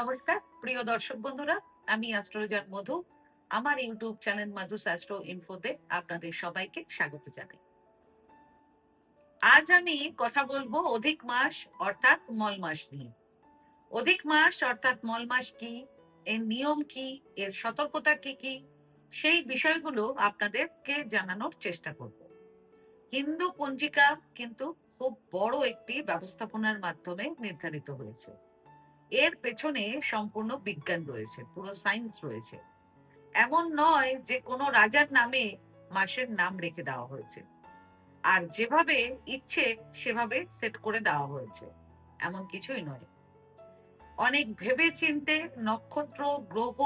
নমস্কার প্রিয় দর্শক বন্ধুরা, আমি অ্যাস্ট্রোলজার মধু। আমার ইউটিউব চ্যানেল মধুস অ্যাস্ট্রো ইনফোতে আপনাদের সবাইকে স্বাগত জানাই। আজ আমি কথা বলবো অধিক মাস অর্থাৎ মল মাস নিয়ে। অধিক মাস অর্থাৎ মল মাস কি, এর নিয়ম কি, এর সতর্কতা কি কি, সেই বিষয়গুলো আপনাদেরকে জানানোর চেষ্টা করব। হিন্দু পঞ্জিকা কিন্তু খুব বড় একটি ব্যবস্থাপনার মাধ্যমে নির্ধারিত হয়েছে। এর পেছনে সম্পূর্ণ বিজ্ঞান রয়েছে, পুরো সায়েন্স রয়েছে। এমন নয় যে কোনো রাজার নামে মাসের নাম রেখে দেওয়া হয়েছে আর যেভাবে ইচ্ছে সেভাবে সেট করে দেওয়া হয়েছে, এমন কিছুই নয়। অনেক ভেবে চিন্তে নক্ষত্র, গ্রহ,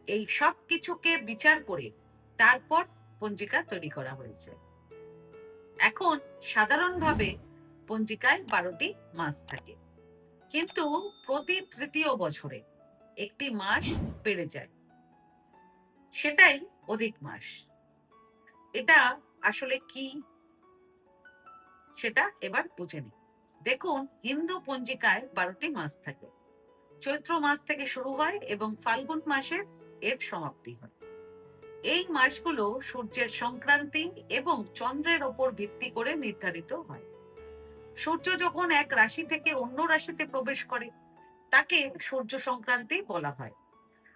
এই সব কিছুকে বিচার করে তারপর পঞ্জিকা তৈরি করা হয়েছে। এখন সাধারণভাবে পঞ্জিকায় 12টি মাস থাকে, কিন্তু প্রতি তৃতীয় বছরে একটি মাস বেড়ে যায়, সেটাই অধিক মাস। এটা আসলে কি সেটা এবার বুঝে নিই। দেখুন, হিন্দু পঞ্জিকায় 12টি মাস থাকে। চৈত্র মাস থেকে শুরু হয় এবং ফাল্গুন মাসে এর সমাপ্তি হয়। এই মাসগুলো সূর্যের সংক্রান্তি এবং চন্দ্রের ওপর ভিত্তি করে নির্ধারিত হয়। সূর্য যখন এক রাশি থেকে অন্য রাশিতে প্রবেশ করে তাকে সূর্য সংক্রান্তি বলা হয়।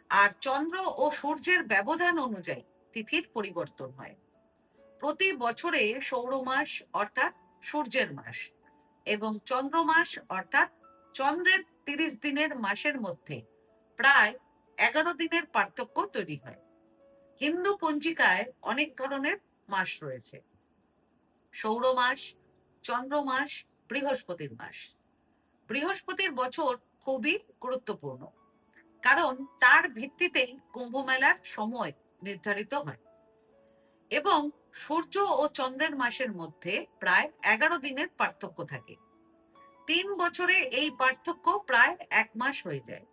আর চন্দ্র ও সূর্যের ব্যবধান অনুযায়ী তিথির পরিবর্তন হয়। প্রতি বছরে সৌর মাস অর্থাৎ সূর্যের মাস এবং চন্দ্র মাস অর্থাৎ চন্দ্রের 30 দিনের মাসের মধ্যে প্রায় 11 দিনের পার্থক্য তৈরি হয়। হিন্দু পঞ্জিকায় অনেক ধরনের মাস রয়েছে: সৌর মাস, চন্দ্র মাস, বৃহস্পতির মাস। বৃহস্পতির বছর খুবই গুরুত্বপূর্ণ, কারণ তার ভিত্তিতেই কুম্ভ মেলার সময় নির্ধারিত হয় এবং সূর্য ও চন্দ্রের মাসের মধ্যে প্রায় 11 দিনের পার্থক্য থাকে। 3 বছরে এই পার্থক্য প্রায় 1 মাস হয়ে যায়।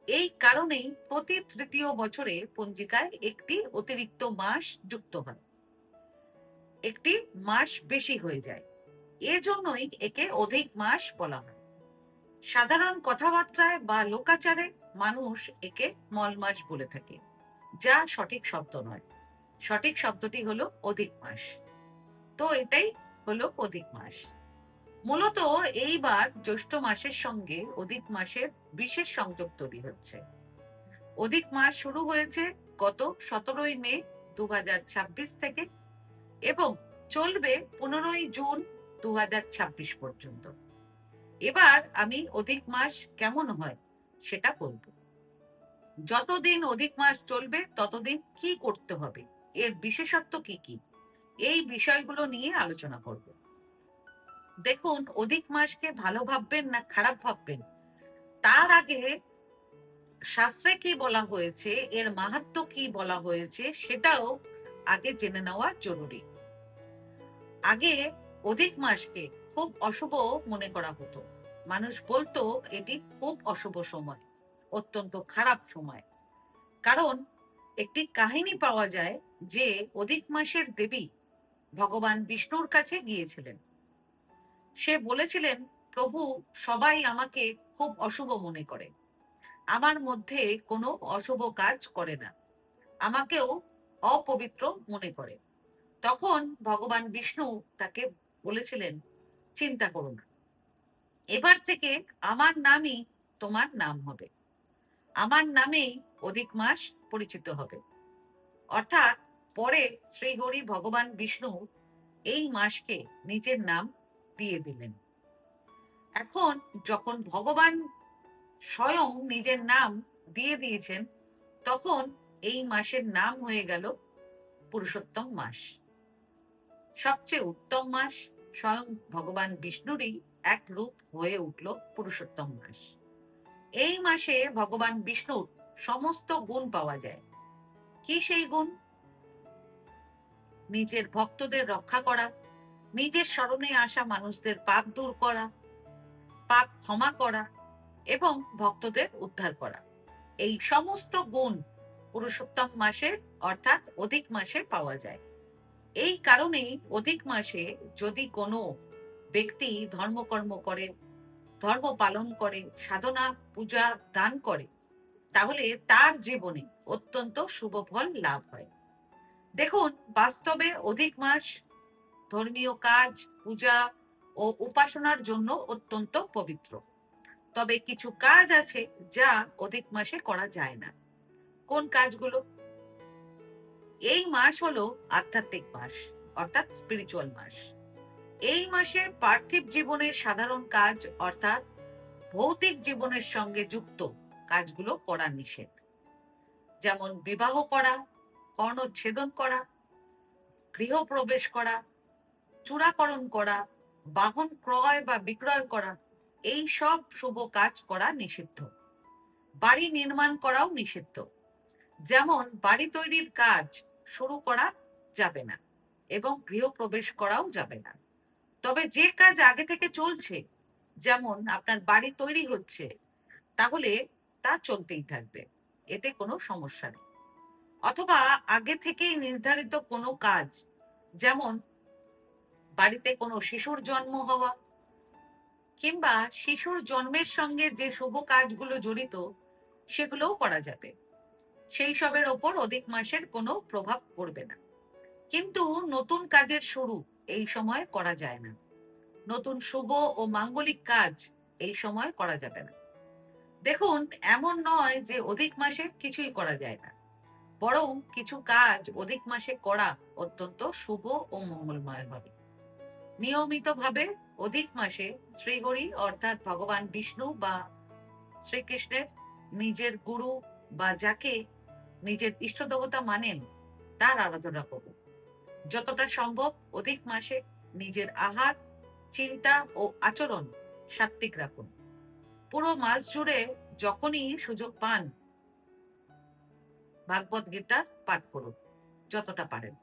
এই কারণেই প্রতি তৃতীয় বছরে পঞ্জিকায় একটি অতিরিক্ত মাস যুক্ত হয়, একটি মাস বেশি হয়ে যায়। এজন্যই একে অধিক মাস বলা হয়। সাধারণ কথাবার্তায় বা লোকাচারে মানুষ একে মল মাস বলে থাকে, যা সঠিক শব্দ নয়। সঠিক শব্দটি হলো অধিক মাস। তো এটাই হলো অধিক মাস। মূলত এইবার জ্যৈষ্ঠ মাসের সঙ্গে অধিক মাসের বিশেষ সংযোগ তৈরি হচ্ছে। অধিক মাস শুরু হয়েছে গত 17ই মে 2026 থেকে এবং চলবে 15ই জুন 2026 পর্যন্ত। এবার আমি অধিক মাস কেমন হয় সেটা বলবো। যতদিন অধিক মাস চলবে ততদিন কি করতে হবে, এর বিশেষত্ব কি কি, এই বিষয়গুলো নিয়ে আলোচনা করব। দেখুন, অধিক মাসকে ভালো ভাববেন না খারাপ ভাববেন তার আগে শাস্ত্রে কি বলা হয়েছে, এর মাহাত্ম্য কি বলা হয়েছে সেটাও আগে জেনে নেওয়া জরুরি। আগে অধিক মাসকে খুব অশুভ মনে করা হতো। মানুষ বলতো এটি খুব অশুভ সময়, অত্যন্ত খারাপ সময়। কারণ একটি কাহিনী পাওয়া যায় যে অধিক মাসের দেবী ভগবান বিষ্ণুর কাছে গিয়েছিলেন। সে বলেছিলেন, প্রভু, সবাই আমাকে খুব অশুভ মনে করে, আমার মধ্যে কোনো অশুভ কাজ করে না, আমাকেও অপবিত্র মনে করে। তখন ভগবান বিষ্ণু তাকে বলেছিলেন, চিন্তা করো না, এবার থেকে আমার নামই তোমার নাম হবে, আমার নামেই অধিক মাস পরিচিত হবে। অর্থাৎ পরে শ্রীহরি ভগবান বিষ্ণু এই মাসকে নিজের নাম দিয়ে দিলেন। এখন যখন ভগবান স্বয়ং নিজের নাম দিয়ে দিয়েছেন, তখন এই মাসের নাম হয়ে গেল পুরুষোত্তম মাস, সবচেয়ে উত্তম মাস। স্বয়ং ভগবান বিষ্ণুরই এক রূপ হয়ে উঠল পুরুষোত্তম মাস। এই মাসে ভগবান বিষ্ণুর সমস্ত গুণ পাওয়া যায়। কি সেই গুণ? নিজের ভক্তদের রক্ষা করা, নিজের স্মরণে আসা মানুষদের পাপ দূর করা, পাপ ক্ষমা করা এবং ভক্তদের উদ্ধার করা, এই সমস্ত গুণ পুরুষোত্তম মাসে অর্থাৎ অধিক মাসে পাওয়া যায়। এই কারণেই অধিক মাসে যদি কোনো ব্যক্তি ধর্মকর্ম করে, ধর্ম পালন করে, সাধনা, পূজা, দান করে, তাহলে তার জীবনে অত্যন্ত শুভ ফল লাভ হয়। দেখুন, বাস্তবে অধিক মাস ধর্মীয় কাজ, পূজা ও উপাসনার জন্য অত্যন্ত পবিত্র। তবে কিছু কাজ আছে যা অধিক মাসে করা যায় না। কোন কাজগুলো? এই মাস হলো আধ্যাত্মিক মাস, অর্থাৎ স্পিরিচুয়াল মাস। এই মাসে পার্থিব জীবনের সাধারণ কাজ, অর্থাৎ ভৌতিক জীবনের সঙ্গে যুক্ত কাজগুলো করা নিষেধ। যেমন বিবাহ করা, কর্ণচ্ছেদন করা, গৃহপ্রবেশ করা, চূড়াকরণ করা, বাহন ক্রয় বা বিক্রয় করা, এই সব শুভ কাজ করা নিষিদ্ধ। বাড়ি নির্মাণ করাও নিষিদ্ধ। যেমন বাড়ি তৈরির কাজ শুরু করা যাবে না এবং গৃহপ্রবেশ করাও যাবে না। তবে যে কাজ আগে থেকে চলছে, যেমন আপনার বাড়ি তৈরি হচ্ছে, তাহলে তা চলতেই থাকবে, এতে কোনো সমস্যা নেই। অথবা আগে থেকেই নির্ধারিত কোনো কাজ, যেমন বাড়িতে কোনো শিশুর জন্ম হওয়া কিংবা শিশুর জন্মের সঙ্গে যে শুভ কাজগুলো জড়িত, সেগুলোও করা যাবে। সেই সবের ওপর অধিক মাসের কোনো প্রভাব পড়বে না। কিন্তু নতুন কাজের শুরু এই সময় করা যায় না। নতুন শুভ ও মাঙ্গলিক কাজ এই সময় করা যাবে না। দেখুন, এমন নয় যে অধিক মাসে কিছুই করা যায় না, বরং কিছু কাজ অধিক মাসে করা অত্যন্ত শুভ ও মঙ্গলময় হবে। নিয়মিতভাবে অধিক মাসে শ্রীহরি, অর্থাৎ ভগবান বিষ্ণু বা শ্রীকৃষ্ণের নিজের গুরু বা যাকে নিজের ইষ্ট দেবতা মানেন, তার আরাধনা করুন। যতটা সম্ভব অধিক মাসে নিজের আহার, চিন্তা ও আচরণ সাত্ত্বিক রাখুন। পুরো মাস জুড়ে যখনই সুযোগ পান, ভাগবত গীতা পাঠ করুন যতটা পারেন,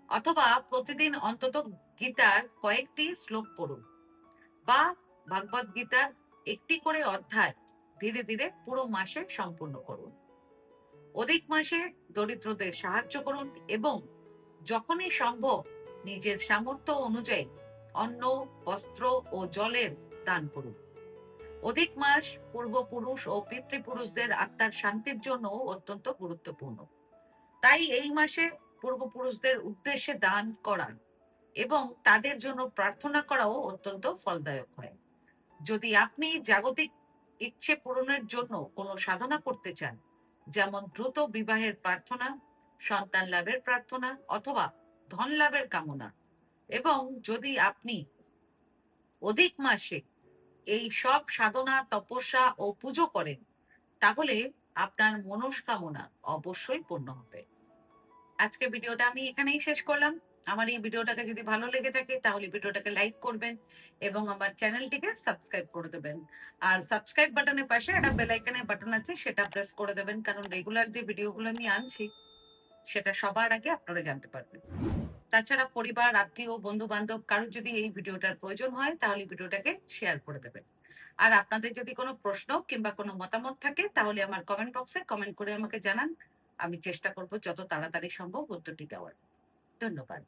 অথবা প্রতিদিন অন্তত গীতার কয়েকটি শ্লোক পড়ুন, বা ভাগবত গীতার একটি করে অধ্যায় ধীরে ধীরে পুরো মাসে সম্পূর্ণ করুন। অধিক মাসে দরিদ্রদের সাহায্য করুন এবং যখনই সম্ভব নিজের সামর্থ্য অনুযায়ী অন্ন, বস্ত্র ও জলের দান করুন। অধিক মাস পূর্বপুরুষ ও পিতৃপুরুষদের আত্মার শান্তির জন্য অত্যন্ত গুরুত্বপূর্ণ। তাই এই মাসে পূর্বপুরুষদের উদ্দেশ্যে দান করা এবং তাদের জন্য প্রার্থনা করাও অত্যন্ত ফলদায়ক হয়। যদি আপনি জাগতিক ইচ্ছে পূরণের জন্য কোনো সাধনা করতে চান, যেমন দ্রুত বিবাহের প্রার্থনা, সন্তান লাভের প্রার্থনা অথবা ধন লাভের কামনা, এবং যদি আপনি অধিক মাসে এই সব সাধনা, তপস্যা ও পুজো করেন, তাহলে আপনার মনস্কামনা অবশ্যই পূর্ণ হবে। আজকে ভিডিওটা আমি এখানেই শেষ করলাম। আমার এই ভিডিওটাকে যদি ভালো লেগে থাকে তাহলে ভিডিওটাকে লাইক করবেন এবং আমার চ্যানেলটিকে সাবস্ক্রাইব করে দেবেন। আর সাবস্ক্রাইব বাটনের পাশে একটা বেল আইকনের বাটন আছে, সেটা প্রেস করে দেবেন, কারণ রেগুলার যে ভিডিওগুলো আমি আনছি সেটা সবার আগে আপনারা জানতে পারবেন। তাছাড়া পরিবার, আত্মীয়, বন্ধু বান্ধব কারোর যদি এই ভিডিওটার প্রয়োজন হয় তাহলে ভিডিওটাকে শেয়ার করে দেবেন। আর আপনাদের যদি কোনো প্রশ্ন কিংবা কোনো মতামত থাকে তাহলে আমার কমেন্ট বক্সে কমেন্ট করে আমাকে জানান। আমি চেষ্টা করব যত তাড়াতাড়ি সম্ভব উত্তরটি দেওয়ার। ধন্যবাদ।